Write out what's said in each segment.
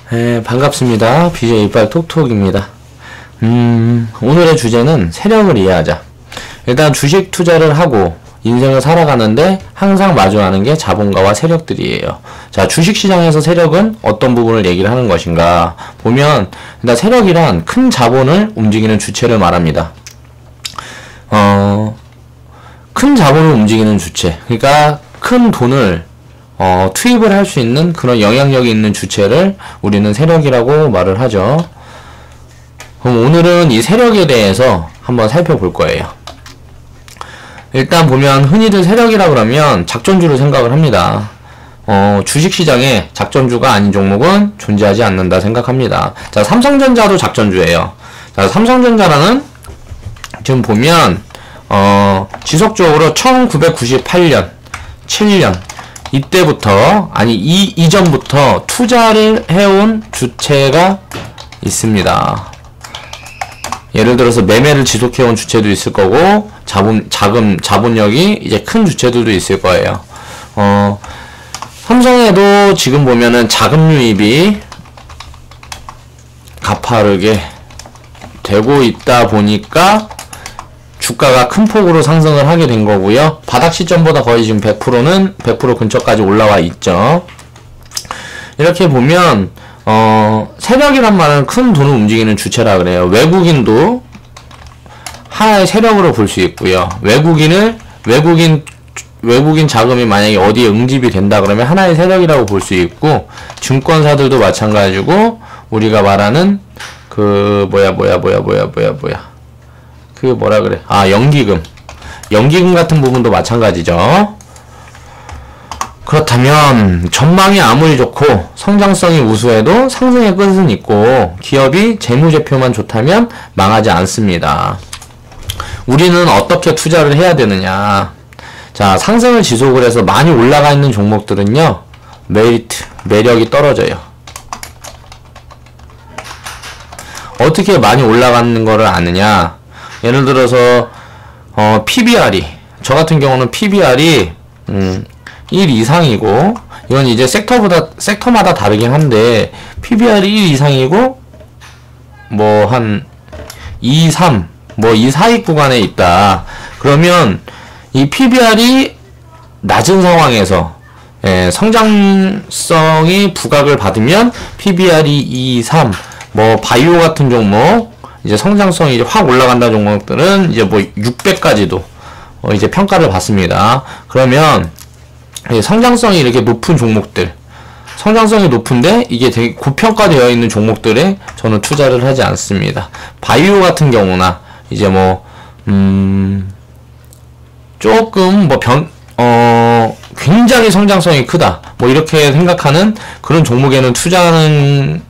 네, 반갑습니다. BJ 이빨 톡톡입니다. 오늘의 주제는 세력을 이해하자. 일단 주식 투자를 하고 인생을 살아가는데 항상 마주하는 게 자본가와 세력들이에요. 자, 주식시장에서 세력은 어떤 부분을 얘기를 하는 것인가 보면, 일단 세력이란 큰 자본을 움직이는 주체를 말합니다. 큰 자본을 움직이는 주체, 그러니까 큰 돈을 투입을 할 수 있는 그런 영향력이 있는 주체를 우리는 세력이라고 말을 하죠. 그럼 오늘은 이 세력에 대해서 한번 살펴볼 거예요. 일단 보면 흔히들 세력이라 그러면 작전주를 생각을 합니다. 주식시장에 작전주가 아닌 종목은 존재하지 않는다 생각합니다. 자, 삼성전자도 작전주예요. 자, 삼성전자라는 지금 보면 지속적으로 1998년, 7년 이때부터, 아니 이전부터 투자를 해온 주체가 있습니다. 예를 들어서 매매를 지속해온 주체도 있을 거고, 자본력이 이제 큰 주체들도 있을 거예요. 삼성에도 지금 보면은 자금 유입이 가파르게 되고 있다 보니까 주가가 큰 폭으로 상승을 하게 된 거고요. 바닥 시점보다 거의 지금 100% 근처까지 올라와 있죠. 이렇게 보면 세력이란 말은 큰 돈을 움직이는 주체라 그래요. 외국인도 하나의 세력으로 볼 수 있고요. 외국인 자금이 만약에 어디에 응집이 된다 그러면 하나의 세력이라고 볼 수 있고, 증권사들도 마찬가지고, 우리가 말하는 그 연기금 같은 부분도 마찬가지죠. 그렇다면 전망이 아무리 좋고 성장성이 우수해도 상승의 끝은 있고, 기업이 재무제표만 좋다면 망하지 않습니다. 우리는 어떻게 투자를 해야 되느냐. 자, 상승을 지속을 해서 많이 올라가 있는 종목들은요, 매력이 떨어져요. 어떻게 많이 올라가는 거를 아느냐. 예를 들어서 PBR이, 저 같은 경우는 PBR이 1 이상이고, 이건 이제 섹터마다 다르긴 한데, PBR이 1 이상이고 뭐 한 2, 3, 뭐 이 사이 구간에 있다. 그러면 이 PBR이 낮은 상황에서 성장성이 부각을 받으면 PBR이 2, 3, 뭐 바이오 같은 종목, 이제 성장성이 이제 확 올라간다 종목들은 이제 뭐 600까지도 이제 평가를 받습니다. 그러면 성장성이 이렇게 높은 종목들, 성장성이 높은데 이게 되게 고평가되어 있는 종목들에 저는 투자를 하지 않습니다. 바이오 같은 경우나 이제 뭐 조금 뭐 굉장히 성장성이 크다, 뭐 이렇게 생각하는 그런 종목에는 투자하는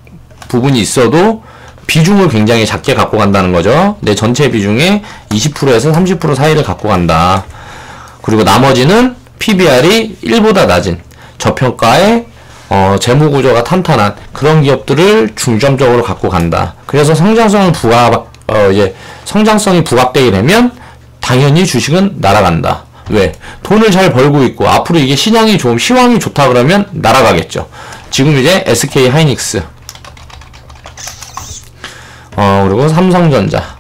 부분이 있어도 비중을 굉장히 작게 갖고 간다는 거죠. 내 전체 비중의 20%에서 30% 사이를 갖고 간다. 그리고 나머지는 PBR이 1보다 낮은 저평가의 재무구조가 탄탄한 그런 기업들을 중점적으로 갖고 간다. 그래서 성장성이 부각되게 되면 당연히 주식은 날아간다. 왜? 돈을 잘 벌고 있고 앞으로 이게 시황이 좋다 그러면 날아가겠죠. 지금 이제 SK 하이닉스, 그리고 삼성전자,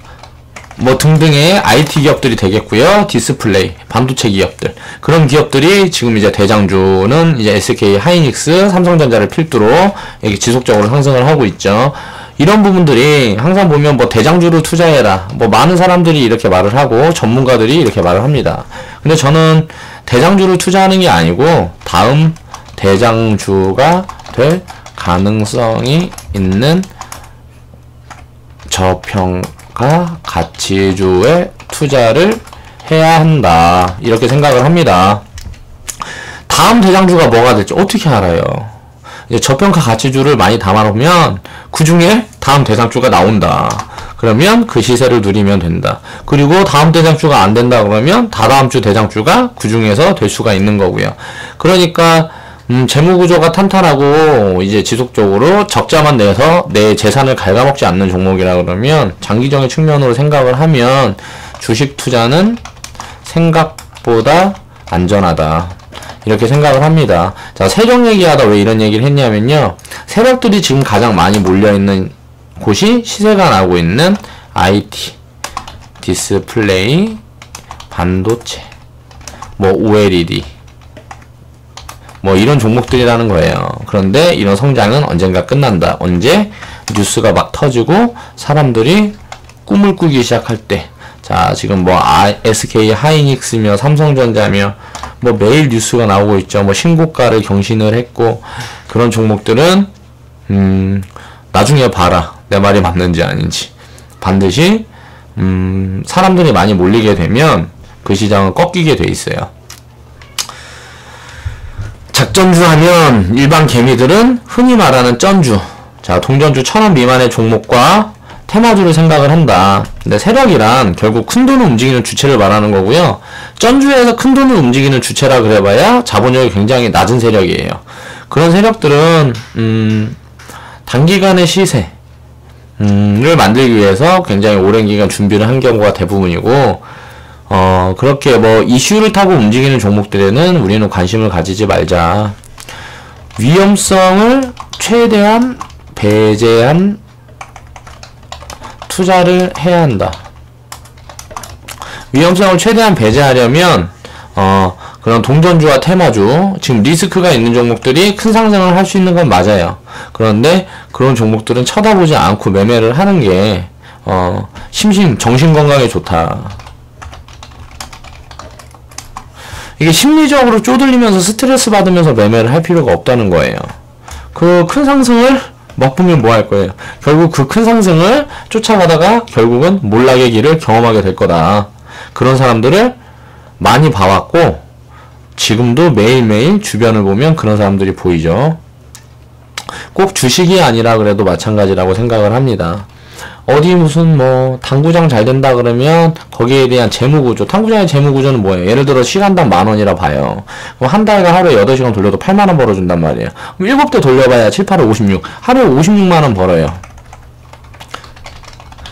뭐 등등의 IT 기업들이 되겠고요. 디스플레이, 반도체 기업들, 그런 기업들이 지금 이제 대장주는 이제 SK 하이닉스, 삼성전자를 필두로 이렇게 지속적으로 상승을 하고 있죠. 이런 부분들이 항상 보면 뭐 대장주를 투자해라, 뭐 많은 사람들이 이렇게 말을 하고 전문가들이 이렇게 말을 합니다. 근데 저는 대장주를 투자하는 게 아니고 다음 대장주가 될 가능성이 있는 저평가 가치주에 투자를 해야 한다, 이렇게 생각을 합니다. 다음 대장주가 뭐가 될지 어떻게 알아요? 이제 저평가 가치주를 많이 담아놓으면 그 중에 다음 대장주가 나온다. 그러면 그 시세를 누리면 된다. 그리고 다음 대장주가 안 된다 그러면 다다음 주 대장주가 그 중에서 될 수가 있는 거고요. 그러니까 재무구조가 탄탄하고 이제 지속적으로 적자만 내서 내 재산을 갉아먹지 않는 종목이라 그러면 장기적인 측면으로 생각을 하면 주식 투자는 생각보다 안전하다, 이렇게 생각을 합니다. 자, 세력 얘기하다 왜 이런 얘기를 했냐면요, 세력들이 지금 가장 많이 몰려있는 곳이 시세가 나고 있는 IT, 디스플레이, 반도체, 뭐 OLED, 뭐 이런 종목들이라는 거예요. 그런데 이런 성장은 언젠가 끝난다. 언제? 뉴스가 막 터지고 사람들이 꿈을 꾸기 시작할 때. 자, 지금 뭐 SK 하이닉스며 삼성전자며 뭐 매일 뉴스가 나오고 있죠. 뭐 신고가를 경신을 했고, 그런 종목들은 나중에 봐라. 내 말이 맞는지 아닌지. 반드시 사람들이 많이 몰리게 되면 그 시장은 꺾이게 돼 있어요. 작전주 하면 일반 개미들은 흔히 말하는 쩐주, 자, 동전주 1000원 미만의 종목과 테마주를 생각을 한다. 근데 세력이란 결국 큰돈을 움직이는 주체를 말하는 거고요. 쩐주에서 큰돈을 움직이는 주체라 그래봐야 자본력이 굉장히 낮은 세력이에요. 그런 세력들은 단기간의 시세를 만들기 위해서 굉장히 오랜 기간 준비를 한 경우가 대부분이고, 그렇게 뭐 이슈를 타고 움직이는 종목들에는 우리는 관심을 가지지 말자. 위험성을 최대한 배제한 투자를 해야 한다. 위험성을 최대한 배제하려면 그런 동전주와 테마주, 지금 리스크가 있는 종목들이 큰 상승을 할 수 있는 건 맞아요. 그런데 그런 종목들은 쳐다보지 않고 매매를 하는 게 정신 건강에 좋다. 이게 심리적으로 쪼들리면서 스트레스 받으면서 매매를 할 필요가 없다는 거예요. 그 큰 상승을 맛보면 뭐 할 거예요? 결국 그 큰 상승을 쫓아가다가 결국은 몰락의 길을 경험하게 될 거다. 그런 사람들을 많이 봐왔고, 지금도 매일매일 주변을 보면 그런 사람들이 보이죠. 꼭 주식이 아니라 그래도 마찬가지라고 생각을 합니다. 어디 무슨 뭐 당구장 잘 된다 그러면 거기에 대한 재무구조, 당구장의 재무구조는 뭐예요? 예를 들어 시간당 10,000원이라 봐요. 그럼 한 달간 하루에 8시간 돌려도 80,000원 벌어준단 말이에요. 그럼 7대 돌려봐야 7, 8에 56. 하루에 560,000원 벌어요.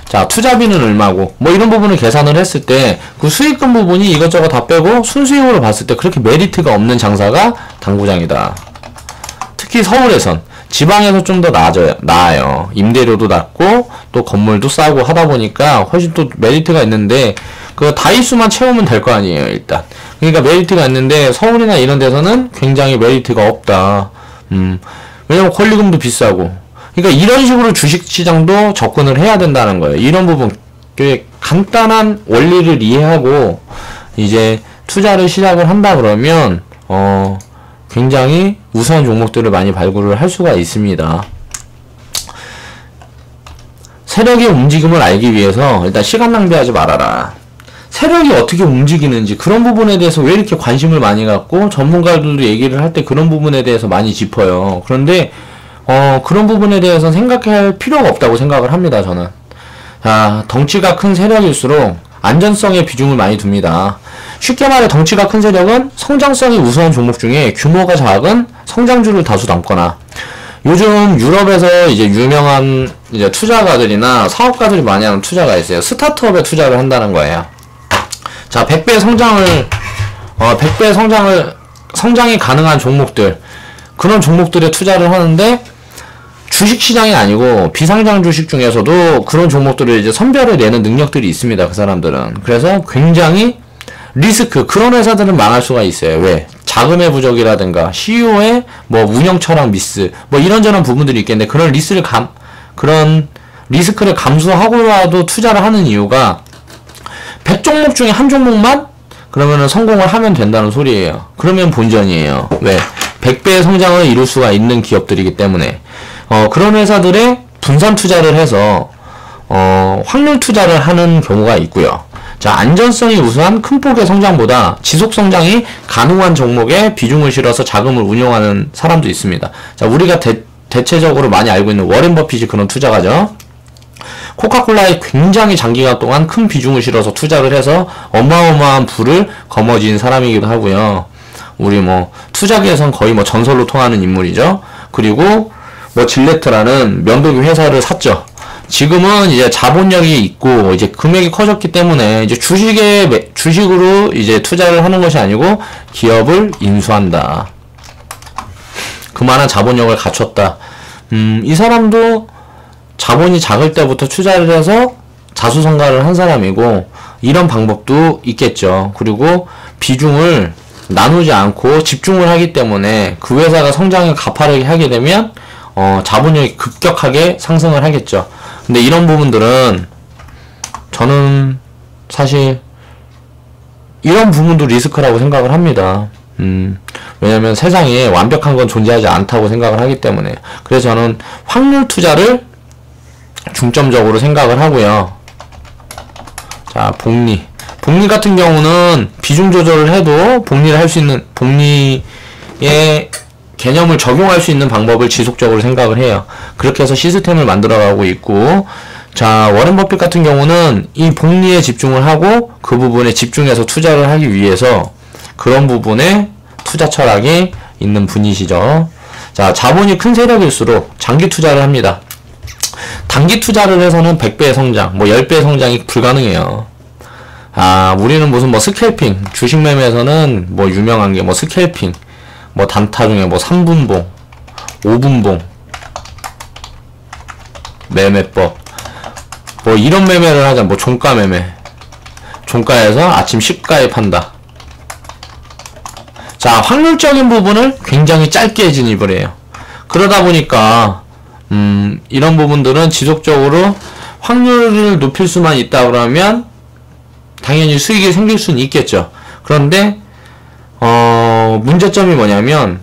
자, 투자비는 얼마고 뭐 이런 부분을 계산을 했을 때 그 수익금 부분이 이것저것 다 빼고 순수익으로 봤을 때 그렇게 메리트가 없는 장사가 당구장이다. 특히 서울에선. 지방에서 좀 더 나아요. 임대료도 낮고 또 건물도 싸고 하다 보니까 훨씬 또 메리트가 있는데, 그 다이수만 채우면 될 거 아니에요, 일단. 그러니까 메리트가 있는데 서울이나 이런 데서는 굉장히 메리트가 없다. 왜냐면 권리금도 비싸고. 그러니까 이런 식으로 주식시장도 접근을 해야 된다는 거예요. 이런 부분 꽤 간단한 원리를 이해하고 이제 투자를 시작을 한다 그러면 굉장히 우수한 종목들을 많이 발굴을 할 수가 있습니다. 세력의 움직임을 알기 위해서 일단 시간 낭비하지 말아라. 세력이 어떻게 움직이는지 그런 부분에 대해서 왜 이렇게 관심을 많이 갖고 전문가들도 얘기를 할 때 그런 부분에 대해서 많이 짚어요. 그런데 그런 부분에 대해서 생각할 필요가 없다고 생각을 합니다, 저는. 자, 덩치가 큰 세력일수록 안전성에 비중을 많이 둡니다. 쉽게 말해 덩치가 큰 세력은 성장성이 우수한 종목 중에 규모가 작은 성장주를 다수 담거나, 요즘 유럽에서 이제 유명한 이제 투자가들이나 사업가들이 많이 하는 투자가 있어요. 스타트업에 투자를 한다는 거예요. 자, 100배 성장이 가능한 종목들, 그런 종목들에 투자를 하는데, 주식시장이 아니고 비상장 주식 중에서도 그런 종목들을 이제 선별을 내는 능력들이 있습니다, 그 사람들은. 그래서 굉장히 리스크, 그런 회사들은 망할 수가 있어요. 왜? 자금의 부족이라든가 CEO의 뭐 운영 철학 미스, 뭐 이런저런 부분들이 있겠는데, 그런 리스크를 감수하고라도 투자를 하는 이유가 100종목 중에 한 종목만 그러면은 성공을 하면 된다는 소리예요. 그러면 본전이에요. 왜? 100배의 성장을 이룰 수가 있는 기업들이기 때문에. 그런 회사들의 분산 투자를 해서 확률 투자를 하는 경우가 있고요. 자, 안전성이 우수한 큰 폭의 성장보다 지속 성장이 가능한 종목에 비중을 실어서 자금을 운용하는 사람도 있습니다. 자, 우리가 대체적으로 많이 알고 있는 워렌 버핏이 그런 투자가죠. 코카콜라에 굉장히 장기간 동안 큰 비중을 실어서 투자를 해서 어마어마한 부를 거머쥔 사람이기도 하고요. 우리 뭐 투자계에선 거의 뭐 전설로 통하는 인물이죠. 그리고 뭐 질레트라는 면도기 회사를 샀죠. 지금은 이제 자본력이 있고 이제 금액이 커졌기 때문에 이제 주식으로 이제 투자를 하는 것이 아니고 기업을 인수한다. 그만한 자본력을 갖췄다. 이 사람도 자본이 작을 때부터 투자를 해서 자수성가를 한 사람이고, 이런 방법도 있겠죠. 그리고 비중을 나누지 않고 집중을 하기 때문에 그 회사가 성장을 가파르게 하게 되면 자본력이 급격하게 상승을 하겠죠. 근데 이런 부분들은 저는 사실 이런 부분도 리스크라고 생각을 합니다. 왜냐면 세상에 완벽한 건 존재하지 않다고 생각을 하기 때문에. 그래서 저는 확률 투자를 중점적으로 생각을 하고요. 자, 복리. 복리 같은 경우는 비중 조절을 해도 복리를 할 수 있는, 복리의 개념을 적용할 수 있는 방법을 지속적으로 생각을 해요. 그렇게 해서 시스템을 만들어가고 있고, 자, 워렌 버핏 같은 경우는 이 복리에 집중을 하고 그 부분에 집중해서 투자를 하기 위해서 그런 부분에 투자 철학이 있는 분이시죠. 자, 자본이 큰 세력일수록 장기 투자를 합니다. 단기 투자를 해서는 100배의 성장, 뭐 10배의 성장이 불가능해요. 아, 우리는 무슨 뭐 스캘핑, 주식 매매에서는 뭐 유명한 게 뭐 스캘핑, 뭐 단타 중에 뭐 3분봉, 5분봉, 매매법, 뭐 이런 매매를 하자. 뭐 종가 매매, 종가에서 아침 시가에 판다. 자, 확률적인 부분을 굉장히 짧게 진입을 해요. 그러다 보니까 이런 부분들은 지속적으로 확률을 높일 수만 있다 그러면 당연히 수익이 생길 수는 있겠죠. 그런데 문제점이 뭐냐면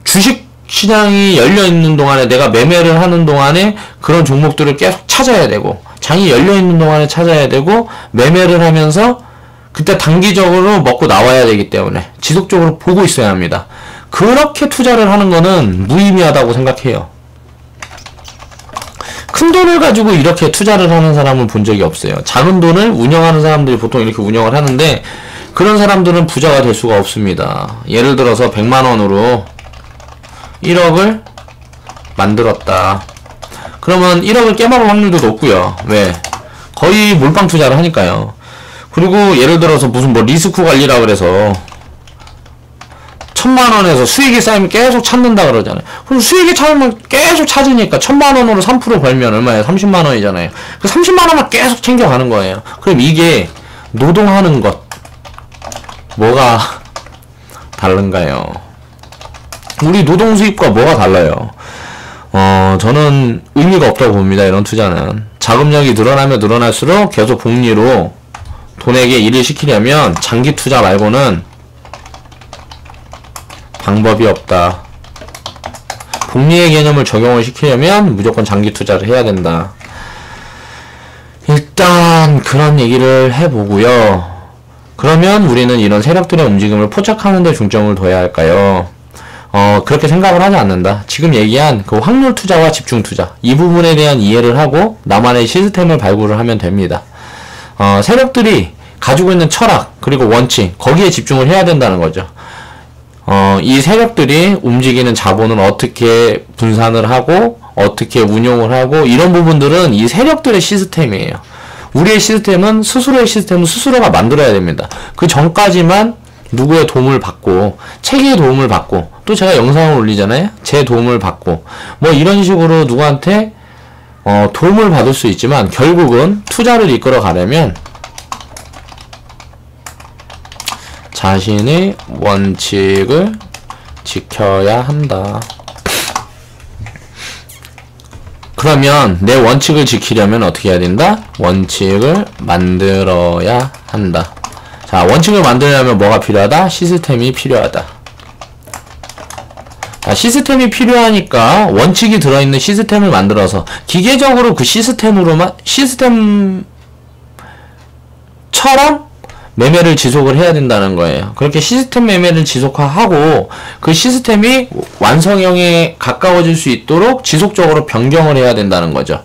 주식 시장이 열려있는 동안에, 내가 매매를 하는 동안에 그런 종목들을 계속 찾아야 되고, 장이 열려있는 동안에 찾아야 되고, 매매를 하면서 그때 단기적으로 먹고 나와야 되기 때문에 지속적으로 보고 있어야 합니다. 그렇게 투자를 하는 거는 무의미하다고 생각해요. 큰 돈을 가지고 이렇게 투자를 하는 사람을 본 적이 없어요. 작은 돈을 운영하는 사람들이 보통 이렇게 운영을 하는데, 그런 사람들은 부자가 될 수가 없습니다. 예를 들어서 100만원으로 1억을 만들었다. 그러면 1억을 깨먹을 확률도 높고요. 왜? 거의 몰빵 투자를 하니까요. 그리고 예를 들어서 무슨 뭐 리스크 관리라 그래서 1000만원에서 수익이 쌓이면 계속 찾는다 그러잖아요. 그럼 수익이 찾으면 계속 찾으니까 1000만원으로 3% 벌면 얼마예요? 30만원이잖아요. 그 30만원만 계속 챙겨가는 거예요. 그럼 이게 노동하는 것, 뭐가 다른가요? 우리 노동 수입과 뭐가 달라요? 저는 의미가 없다고 봅니다. 이런 투자는. 자금력이 늘어나면 늘어날수록 계속 복리로 돈에게 일을 시키려면 장기 투자 말고는 방법이 없다. 복리의 개념을 적용을 시키려면 무조건 장기 투자를 해야 된다. 일단 그런 얘기를 해보고요. 그러면 우리는 이런 세력들의 움직임을 포착하는 데 중점을 둬야 할까요? 그렇게 생각을 하지 않는다. 지금 얘기한 그 확률 투자와 집중 투자, 이 부분에 대한 이해를 하고 나만의 시스템을 발굴을 하면 됩니다. 세력들이 가지고 있는 철학, 그리고 원칙, 거기에 집중을 해야 된다는 거죠. 이 세력들이 움직이는 자본을 어떻게 분산을 하고 어떻게 운용을 하고, 이런 부분들은 이 세력들의 시스템이에요. 우리의 시스템은 스스로의 시스템은 스스로가 만들어야 됩니다. 그 전까지만 누구의 도움을 받고, 책의 도움을 받고, 또 제가 영상을 올리잖아요. 제 도움을 받고, 뭐 이런 식으로 누구한테 도움을 받을 수 있지만 결국은 투자를 이끌어 가려면 자신의 원칙을 지켜야 한다. 그러면 내 원칙을 지키려면 어떻게 해야 된다? 원칙을 만들어야 한다. 자, 원칙을 만들려면 뭐가 필요하다? 시스템이 필요하다. 자, 시스템이 필요하니까 원칙이 들어있는 시스템을 만들어서 기계적으로 그 시스템으로만, 시스템처럼 매매를 지속을 해야 된다는 거예요. 그렇게 시스템 매매를 지속하고 그 시스템이 완성형에 가까워질 수 있도록 지속적으로 변경을 해야 된다는 거죠.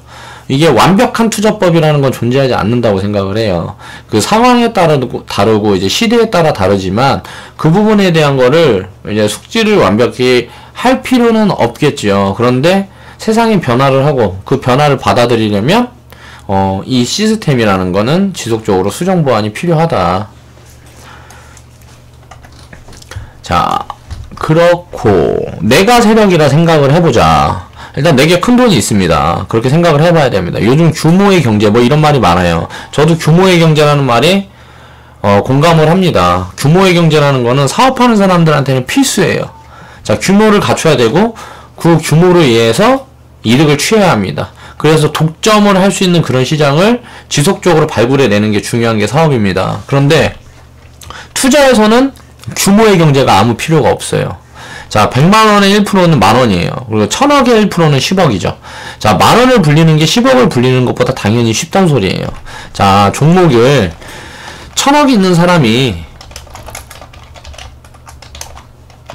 이게 완벽한 투자법이라는 건 존재하지 않는다고 생각을 해요. 그 상황에 따라 다르고 이제 시대에 따라 다르지만 그 부분에 대한 거를 이제 숙지를 완벽히 할 필요는 없겠죠. 그런데 세상이 변화를 하고 그 변화를 받아들이려면 이 시스템이라는 거는 지속적으로 수정 보완이 필요하다. 자, 그렇고 내가 세력이라 생각을 해보자. 일단 내게 큰 돈이 있습니다. 그렇게 생각을 해봐야 됩니다. 요즘 규모의 경제 뭐 이런 말이 많아요. 저도 규모의 경제라는 말에 공감을 합니다. 규모의 경제라는 거는 사업하는 사람들한테는 필수예요. 자, 규모를 갖춰야 되고 그 규모로 의해서 이득을 취해야 합니다. 그래서 독점을 할 수 있는 그런 시장을 지속적으로 발굴해내는 게 중요한 게 사업입니다. 그런데 투자에서는 규모의 경제가 아무 필요가 없어요. 자, 100만원의 1%는 만원이에요. 그리고 1000억의 1%는 10억이죠. 자, 만원을 불리는 게 10억을 불리는 것보다 당연히 쉽단 소리예요. 자, 종목을 1000억이 있는 사람이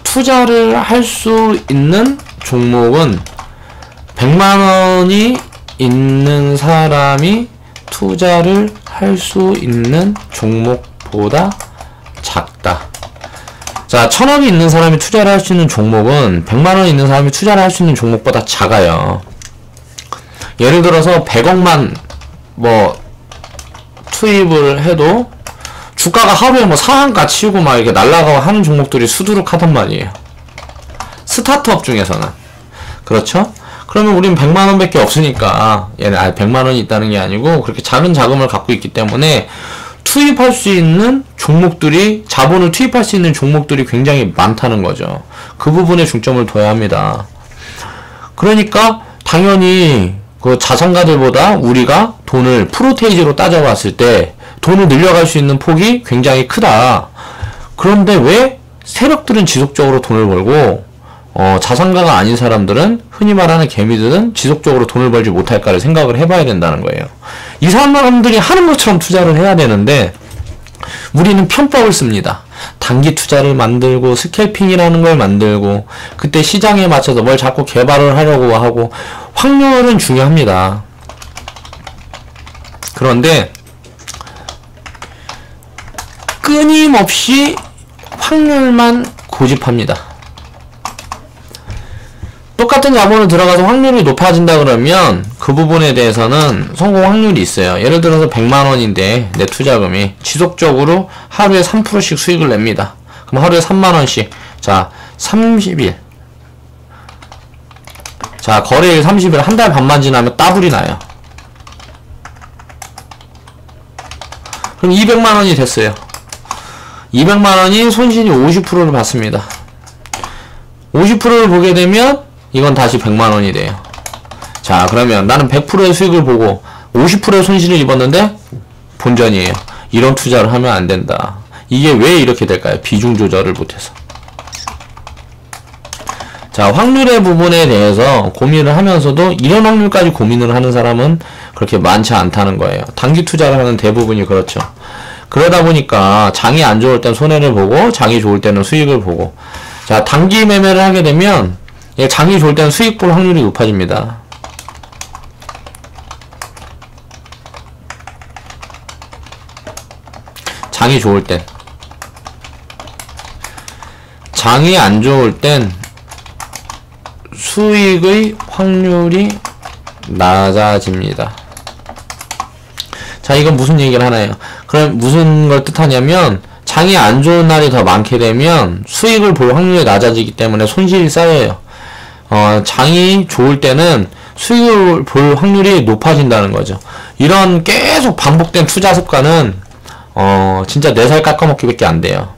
투자를 할 수 있는 종목은 100만원이 있는 사람이 투자를 할 수 있는 종목보다 작다. 자, 1000억이 있는 사람이 투자를 할 수 있는 종목은 100만원이 있는 사람이 투자를 할 수 있는 종목보다 작아요. 예를 들어서 100억만 투입을 해도 주가가 하루에 상한가 치고 막 이렇게 날아가고 하는 종목들이 수두룩 하단 말이에요. 스타트업 중에서는. 그렇죠? 그러면 우린 100만원 밖에 없으니까, 얘는 100만원이 있다는 게 아니고, 그렇게 작은 자금을 갖고 있기 때문에, 투입할 수 있는 종목들이, 자본을 투입할 수 있는 종목들이 굉장히 많다는 거죠. 그 부분에 중점을 둬야 합니다. 그러니까, 당연히, 그 자산가들보다 우리가 돈을 프로테이지로 따져봤을 때, 돈을 늘려갈 수 있는 폭이 굉장히 크다. 그런데 왜 세력들은 지속적으로 돈을 벌고, 자산가가 아닌 사람들은 흔히 말하는 개미들은 지속적으로 돈을 벌지 못할까를 생각을 해봐야 된다는 거예요. 이 사람들이 하는 것처럼 투자를 해야 되는데 우리는 편법을 씁니다. 단기 투자를 만들고 스캘핑이라는 걸 만들고 그때 시장에 맞춰서 뭘 자꾸 개발을 하려고 하고 확률은 중요합니다. 그런데 끊임없이 확률만 고집합니다. 똑같은 자본을 들어가서 확률이 높아진다 그러면 그 부분에 대해서는 성공 확률이 있어요. 예를 들어서 100만원인데 내 투자금이 지속적으로 하루에 3%씩 수익을 냅니다. 그럼 하루에 3만원씩. 자, 30일. 자, 거래일 30일. 한 달 반만 지나면 따블이 나요. 그럼 200만원이 됐어요. 200만원이 손실이 50%를 받습니다. 50%를 보게 되면 이건 다시 100만원이 돼요. 자, 그러면 나는 100%의 수익을 보고 50%의 손실을 입었는데 본전이에요. 이런 투자를 하면 안 된다. 이게 왜 이렇게 될까요? 비중 조절을 못해서. 자, 확률의 부분에 대해서 고민을 하면서도 이런 확률까지 고민을 하는 사람은 그렇게 많지 않다는 거예요. 단기 투자를 하는 대부분이 그렇죠. 그러다 보니까 장이 안 좋을 땐 손해를 보고 장이 좋을 때는 수익을 보고. 자, 단기 매매를 하게 되면 장이 좋을 때는 수익 볼 확률이 높아집니다. 장이 좋을 땐. 장이 안 좋을 땐 수익의 확률이 낮아집니다. 자, 이건 무슨 얘기를 하나요? 그럼 무슨 걸 뜻하냐면 장이 안 좋은 날이 더 많게 되면 수익을 볼 확률이 낮아지기 때문에 손실이 쌓여요. 장이 좋을 때는 수익을 볼 확률이 높아진다는 거죠. 이런 계속 반복된 투자 습관은 진짜 4살 깎아먹기밖에 안 돼요.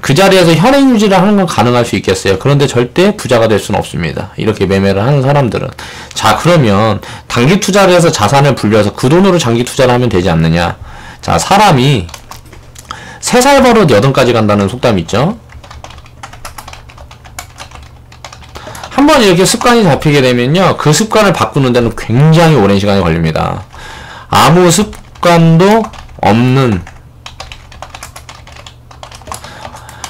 그 자리에서 현행 유지를 하는 건 가능할 수 있겠어요. 그런데 절대 부자가 될 수는 없습니다. 이렇게 매매를 하는 사람들은. 자, 그러면 단기 투자를 해서 자산을 불려서 그 돈으로 장기 투자를 하면 되지 않느냐. 자, 사람이 3살 버릇 8가지 간다는 속담이 있죠. 한번 이렇게 습관이 잡히게 되면요, 그 습관을 바꾸는 데는 굉장히 오랜 시간이 걸립니다. 아무 습관도 없는,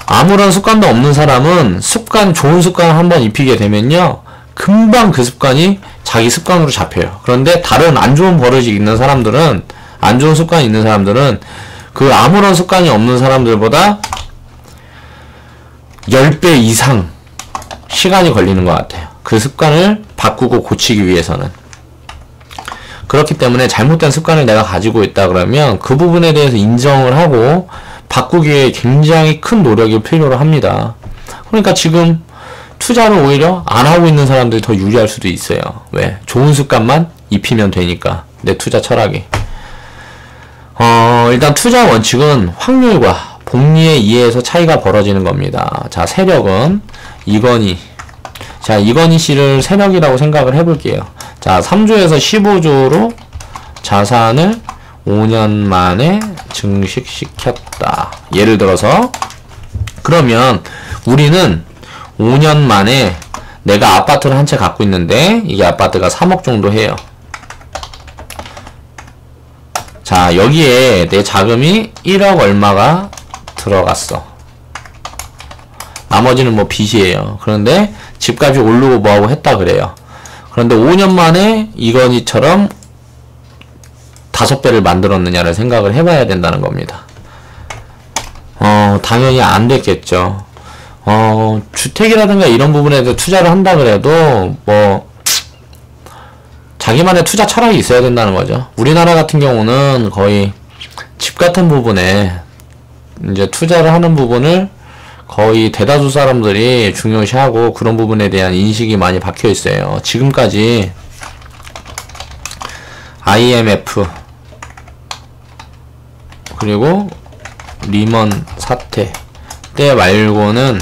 아무런 습관도 없는 사람은 좋은 습관을 한번 입히게 되면요, 금방 그 습관이 자기 습관으로 잡혀요. 그런데 다른 안 좋은 버릇이 있는 사람들은, 안 좋은 습관이 있는 사람들은 그 아무런 습관이 없는 사람들보다 10배 이상 시간이 걸리는 것 같아요. 그 습관을 바꾸고 고치기 위해서는. 그렇기 때문에 잘못된 습관을 내가 가지고 있다 그러면 그 부분에 대해서 인정을 하고 바꾸기 위해 굉장히 큰 노력이 필요로 합니다. 그러니까 지금 투자를 오히려 안 하고 있는 사람들이 더 유리할 수도 있어요. 왜? 좋은 습관만 입히면 되니까. 내 투자 철학이. 일단 투자 원칙은 확률과 복리의 이해에서 차이가 벌어지는 겁니다. 자, 세력은 이건희. 자, 이건희 씨를 세력이라고 생각을 해볼게요. 자, 3조에서 15조로 자산을 5년 만에 증식시켰다. 예를 들어서 그러면 우리는 5년 만에 내가 아파트를 한 채 갖고 있는데 이게 아파트가 3억 정도 해요. 자, 여기에 내 자금이 1억 얼마가 들어갔어. 나머지는 뭐 빚이에요. 그런데 집값이 오르고 뭐하고 했다 그래요. 그런데 5년 만에 이건희처럼 5배를 만들었느냐를 생각을 해봐야 된다는 겁니다. 당연히 안 됐겠죠. 주택이라든가 이런 부분에 대해 투자를 한다 그래도 뭐 자기만의 투자 철학이 있어야 된다는 거죠. 우리나라 같은 경우는 거의 집 같은 부분에 이제 투자를 하는 부분을 거의 대다수 사람들이 중요시하고 그런 부분에 대한 인식이 많이 박혀 있어요. 지금까지 IMF 그리고 리먼 사태 때 말고는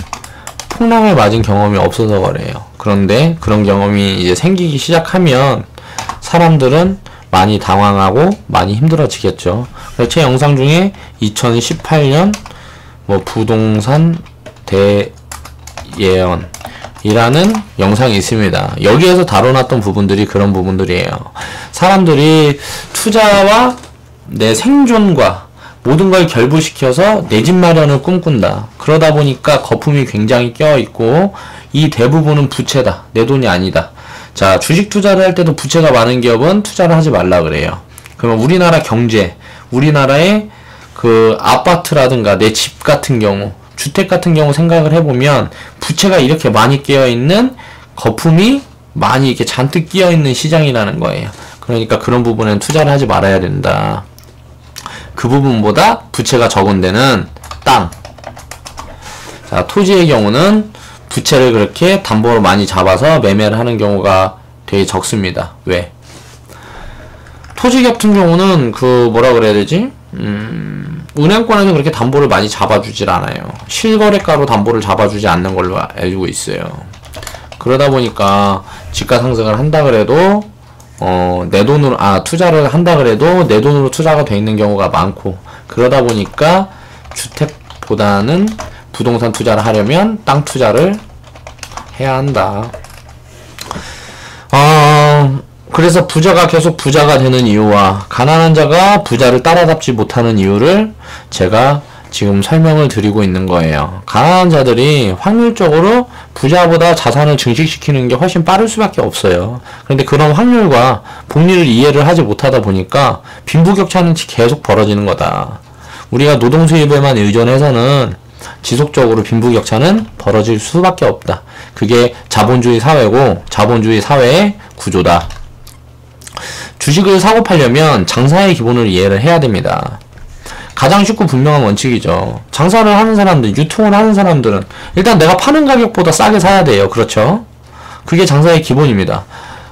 폭락을 맞은 경험이 없어서 그래요. 그런데 그런 경험이 이제 생기기 시작하면 사람들은 많이 당황하고 많이 힘들어지겠죠. 그래서 제 영상 중에 2018년 뭐 부동산 대예언이라는 영상이 있습니다. 여기에서 다뤄놨던 부분들이 그런 부분들이에요. 사람들이 투자와 내 생존과 모든 걸 결부시켜서 내 집 마련을 꿈꾼다. 그러다 보니까 거품이 굉장히 껴있고 이 대부분은 부채다. 내 돈이 아니다. 자, 주식 투자를 할 때도 부채가 많은 기업은 투자를 하지 말라 그래요. 그러면 우리나라 경제, 우리나라의 그 아파트라든가 내 집 같은 경우, 주택 같은 경우 생각을 해보면 부채가 이렇게 많이 끼어있는 거품이 많이 이렇게 잔뜩 끼어있는 시장이라는 거예요. 그러니까 그런 부분은 투자를 하지 말아야 된다. 그 부분보다 부채가 적은 데는 땅. 자, 토지의 경우는 부채를 그렇게 담보로 많이 잡아서 매매를 하는 경우가 되게 적습니다. 왜? 토지 같은 경우는 그 뭐라 그래야 되지? 은행권에서 그렇게 담보를 많이 잡아주질 않아요. 실거래가로 담보를 잡아주지 않는 걸로 알고 있어요. 그러다 보니까 집가 상승을 한다 그래도 내 돈으로 투자를 한다 그래도 내 돈으로 투자가 돼 있는 경우가 많고, 그러다 보니까 주택보다는 부동산 투자를 하려면 땅 투자를 해야 한다. 그래서 부자가 계속 부자가 되는 이유와 가난한 자가 부자를 따라잡지 못하는 이유를 제가 지금 설명을 드리고 있는 거예요. 가난한 자들이 확률적으로 부자보다 자산을 증식시키는 게 훨씬 빠를 수밖에 없어요. 그런데 그런 확률과 복리를 이해를 하지 못하다 보니까 빈부격차는 계속 벌어지는 거다. 우리가 노동수입에만 의존해서는 지속적으로 빈부격차는 벌어질 수밖에 없다. 그게 자본주의 사회고 자본주의 사회의 구조다. 주식을 사고 팔려면 장사의 기본을 이해를 해야 됩니다. 가장 쉽고 분명한 원칙이죠. 장사를 하는 사람들, 유통을 하는 사람들은 일단 내가 파는 가격보다 싸게 사야 돼요. 그렇죠? 그게 장사의 기본입니다.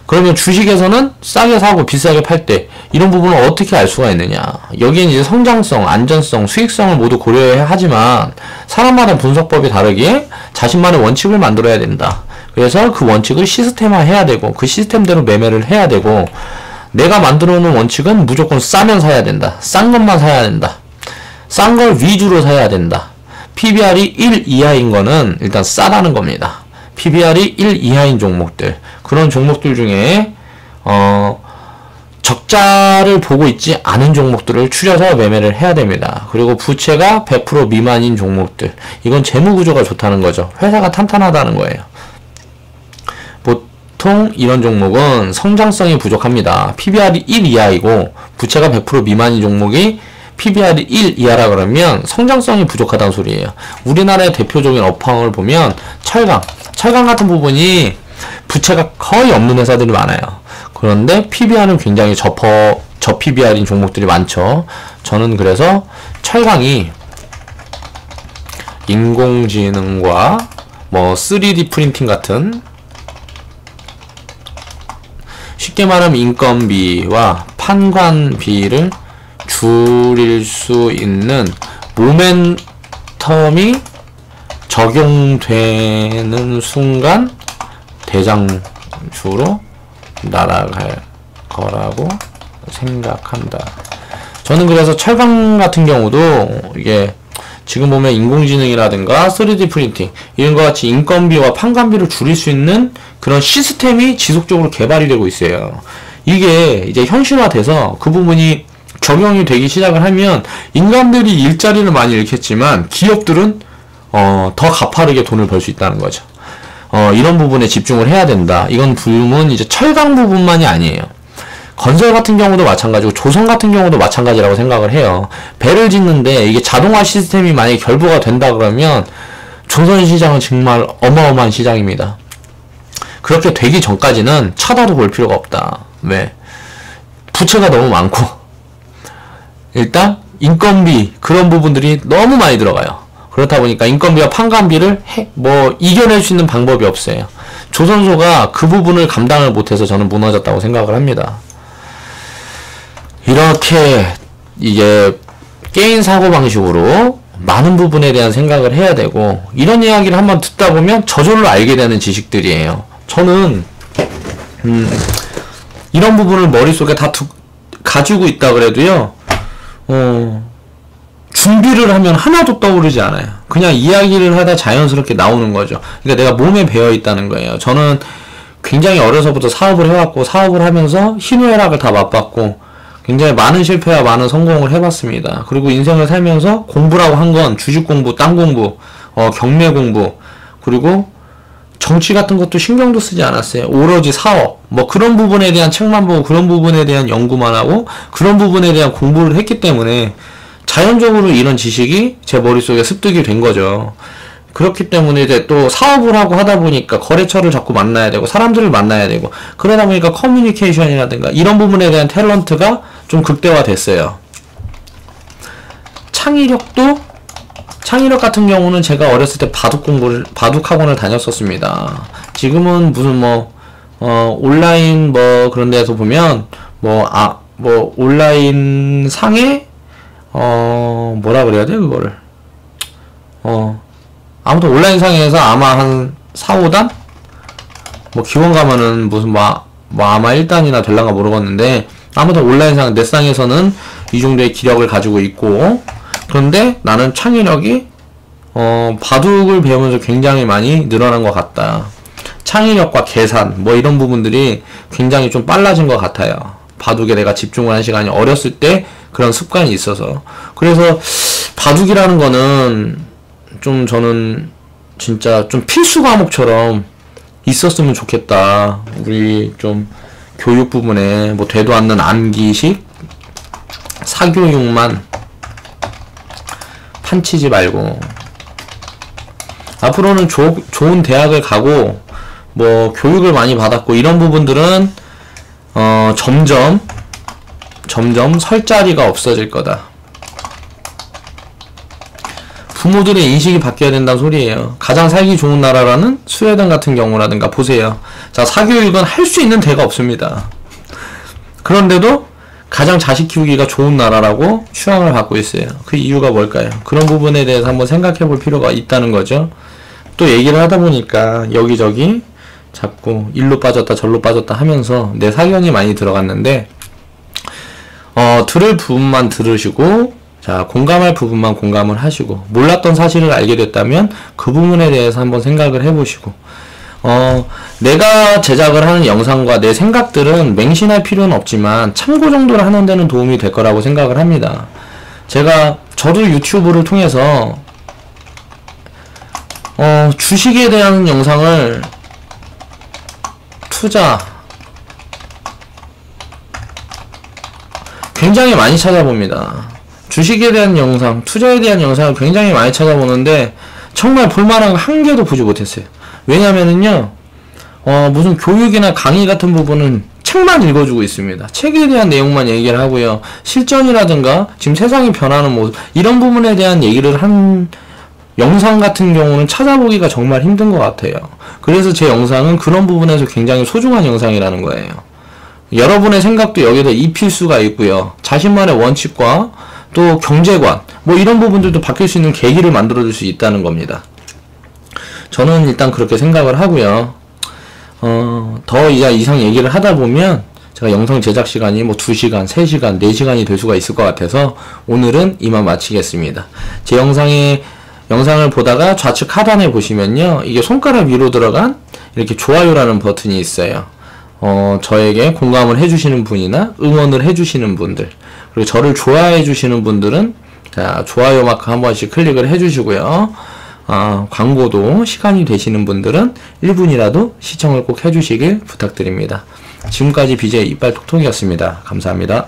그러면 주식에서는 싸게 사고 비싸게 팔 때 이런 부분을 어떻게 알 수가 있느냐? 여기엔 이제 성장성, 안전성, 수익성을 모두 고려해야 하지만 사람마다 분석법이 다르기에 자신만의 원칙을 만들어야 된다. 그래서 그 원칙을 시스템화해야 되고 그 시스템대로 매매를 해야 되고, 내가 만들어 놓은 원칙은 무조건 싸면 사야 된다. 싼 것만 사야 된다. 싼 걸 위주로 사야 된다. PBR이 1 이하인 거는 일단 싸다는 겁니다. PBR이 1 이하인 종목들, 그런 종목들 중에 적자를 보고 있지 않은 종목들을 추려서 매매를 해야 됩니다. 그리고 부채가 100% 미만인 종목들, 이건 재무구조가 좋다는 거죠. 회사가 탄탄하다는 거예요. 보통 이런 종목은 성장성이 부족합니다. PBR이 1 이하이고 부채가 100% 미만인 종목이 PBR이 1 이하라 그러면 성장성이 부족하다는 소리예요. 우리나라의 대표적인 업황을 보면 철강 같은 부분이 부채가 거의 없는 회사들이 많아요. 그런데 PBR은 굉장히 저 PBR인 종목들이 많죠. 저는 그래서 철강이 인공지능과 뭐 3D 프린팅 같은, 쉽게 말하면 인건비와 판관비를 줄일 수 있는 모멘텀이 적용되는 순간 대장주로 날아갈 거라고 생각한다. 저는 그래서 철강 같은 경우도 이게 지금 보면 인공지능이라든가 3D 프린팅 이런 것 같이 인건비와 판관비를 줄일 수 있는 그런 시스템이 지속적으로 개발이 되고 있어요. 이게 이제 현실화돼서 그 부분이 적용이 되기 시작을 하면 인간들이 일자리를 많이 잃겠지만 기업들은 더 가파르게 돈을 벌 수 있다는 거죠. 이런 부분에 집중을 해야 된다. 이건 부분은 이제 철강 부분만이 아니에요. 건설 같은 경우도 마찬가지고 조선 같은 경우도 마찬가지라고 생각을 해요. 배를 짓는데 이게 자동화 시스템이 만약에 결부가 된다 그러면 조선 시장은 정말 어마어마한 시장입니다. 그렇게 되기 전까지는 쳐다도 볼 필요가 없다. 왜? 부채가 너무 많고 일단 인건비 그런 부분들이 너무 많이 들어가요. 그렇다 보니까 인건비와 판관비를 이겨낼 수 있는 방법이 없어요. 조선소가 그 부분을 감당을 못해서 저는 무너졌다고 생각을 합니다. 이렇게 이제 게임 사고방식으로 많은 부분에 대한 생각을 해야 되고, 이런 이야기를 한번 듣다 보면 저절로 알게 되는 지식들이에요. 저는 이런 부분을 머릿속에 다 가지고 있다 그래도요, 준비를 하면 하나도 떠오르지 않아요. 그냥 이야기를 하다 자연스럽게 나오는 거죠. 그러니까 내가 몸에 배어 있다는 거예요. 저는 굉장히 어려서부터 사업을 해왔고, 사업을 하면서 희노애락을 다 맛봤고, 굉장히 많은 실패와 많은 성공을 해봤습니다. 그리고 인생을 살면서 공부라고 한 건 주식 공부, 땅 공부, 경매 공부, 그리고 정치 같은 것도 신경도 쓰지 않았어요. 오로지 사업, 뭐 그런 부분에 대한 책만 보고 그런 부분에 대한 연구만 하고 그런 부분에 대한 공부를 했기 때문에 자연적으로 이런 지식이 제 머릿속에 습득이 된 거죠. 그렇기 때문에 이제 또 사업을 하고 하다 보니까 거래처를 자꾸 만나야 되고 사람들을 만나야 되고 그러다 보니까 커뮤니케이션이라든가 이런 부분에 대한 탤런트가 좀 극대화됐어요. 창의력 같은 경우는 제가 어렸을 때 바둑 학원을 다녔었습니다. 지금은 무슨 온라인 그런 데서 보면 온라인 상에 뭐라 그래야 돼 그거를 아무튼 온라인 상에서 아마 한 4-5단? 기원 가면은 무슨 아마 1단이나 될란가 모르겠는데 아무튼 온라인상 넷상에서는 이 정도의 기력을 가지고 있고, 그런데 나는 창의력이 바둑을 배우면서 굉장히 많이 늘어난 것 같다. 창의력과 계산 이런 부분들이 굉장히 좀 빨라진 것 같아요. 바둑에 내가 집중을 한 시간이 어렸을 때 그런 습관이 있어서. 그래서 바둑이라는 거는 좀 저는 진짜 좀 필수 과목처럼 있었으면 좋겠다. 우리 좀 교육 부분에 되도 않는 암기식 사교육만 판치지 말고 앞으로는 좋은 대학을 가고 교육을 많이 받았고 이런 부분들은 점점 설 자리가 없어질 거다. 부모들의 인식이 바뀌어야 된다는 소리예요. 가장 살기 좋은 나라라는 스웨덴 같은 경우라든가 보세요. 자, 사교육은 할 수 있는 데가 없습니다. 그런데도 가장 자식 키우기가 좋은 나라라고 추앙을 받고 있어요. 그 이유가 뭘까요? 그런 부분에 대해서 한번 생각해 볼 필요가 있다는 거죠. 또 얘기를 하다 보니까 여기저기 자꾸 일로 빠졌다 절로 빠졌다 하면서 내 사견이 많이 들어갔는데 들을 부분만 들으시고 자, 공감할 부분만 공감을 하시고 몰랐던 사실을 알게 됐다면 그 부분에 대해서 한번 생각을 해보시고 내가 제작을 하는 영상과 내 생각들은 맹신할 필요는 없지만 참고 정도로 하는 데는 도움이 될 거라고 생각을 합니다. 저도 유튜브를 통해서 주식에 대한 영상을 굉장히 많이 찾아봅니다. 주식에 대한 영상, 투자에 대한 영상을 굉장히 많이 찾아보는데 정말 볼만한 거 한 개도 보지 못했어요. 왜냐면은요, 무슨 교육이나 강의 같은 부분은 책만 읽어주고 있습니다. 책에 대한 내용만 얘기를 하고요. 실전이라든가 지금 세상이 변하는 모습 이런 부분에 대한 얘기를 영상 같은 경우는 찾아보기가 정말 힘든 것 같아요. 그래서 제 영상은 그런 부분에서 굉장히 소중한 영상이라는 거예요. 여러분의 생각도 여기서 입힐 수가 있고요. 자신만의 원칙과 또 경제관, 뭐 이런 부분들도 바뀔 수 있는 계기를 만들어줄 수 있다는 겁니다. 저는 일단 그렇게 생각을 하고요. 더 이상 얘기를 하다 보면 제가 영상 제작 시간이 뭐 2시간, 3시간, 4시간이 될 수가 있을 것 같아서 오늘은 이만 마치겠습니다. 제 영상을 보다가 좌측 하단에 보시면요. 이게 손가락 위로 들어간 이렇게 좋아요라는 버튼이 있어요. 저에게 공감을 해주시는 분이나 응원을 해주시는 분들, 그리고 저를 좋아해 주시는 분들은 자, 좋아요 마크 한 번씩 클릭을 해주시고요. 광고도 시간이 되시는 분들은 1분이라도 시청을 꼭 해주시길 부탁드립니다. 지금까지 BJ 이빨 톡톡이었습니다. 감사합니다.